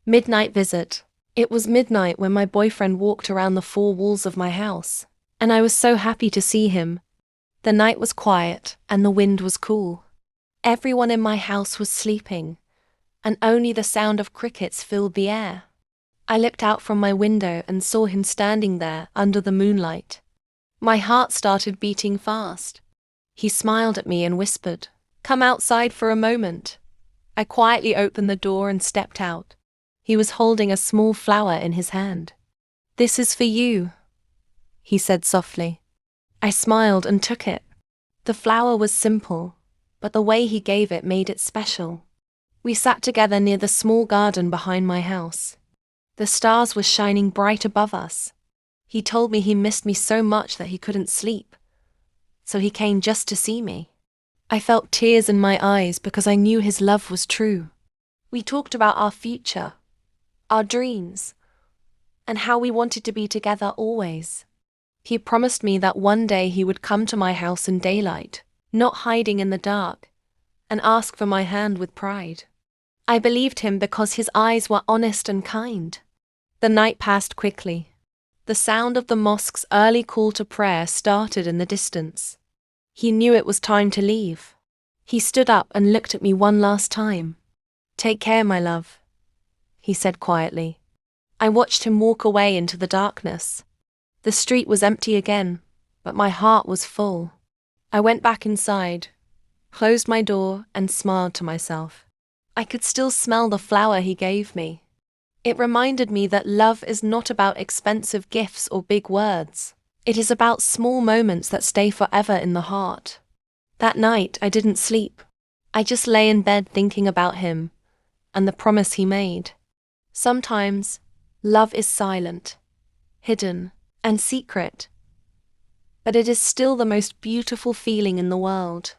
Midnight visit. It was midnight when my boyfriend walked around the four walls of my house, and I was so happy to see him. The night was quiet, and the wind was cool. Everyone in my house was sleeping, and only the sound of crickets filled the air. I looked out from my window and saw him standing there under the moonlight. My heart started beating fast. He smiled at me and whispered, "Come outside for a moment." I quietly opened the door and stepped out. He was holding a small flower in his hand. "This is for you," he said softly. I smiled and took it. The flower was simple, but the way he gave it made it special. We sat together near the small garden behind my house. The stars were shining bright above us. He told me he missed me so much that he couldn't sleep, so he came just to see me. I felt tears in my eyes because I knew his love was true. We talked about our future, our dreams, and how we wanted to be together always. He promised me that one day he would come to my house in daylight, not hiding in the dark, and ask for my hand with pride. I believed him because his eyes were honest and kind. The night passed quickly. The sound of the mosque's early call to prayer started in the distance. He knew it was time to leave. He stood up and looked at me one last time. "Take care, my love," he said quietly. I watched him walk away into the darkness. The street was empty again, but my heart was full. I went back inside, closed my door, and smiled to myself. I could still smell the flower he gave me. It reminded me that love is not about expensive gifts or big words. It is about small moments that stay forever in the heart. That night, I didn't sleep. I just lay in bed thinking about him and the promise he made. Sometimes, love is silent, hidden, and secret, but it is still the most beautiful feeling in the world.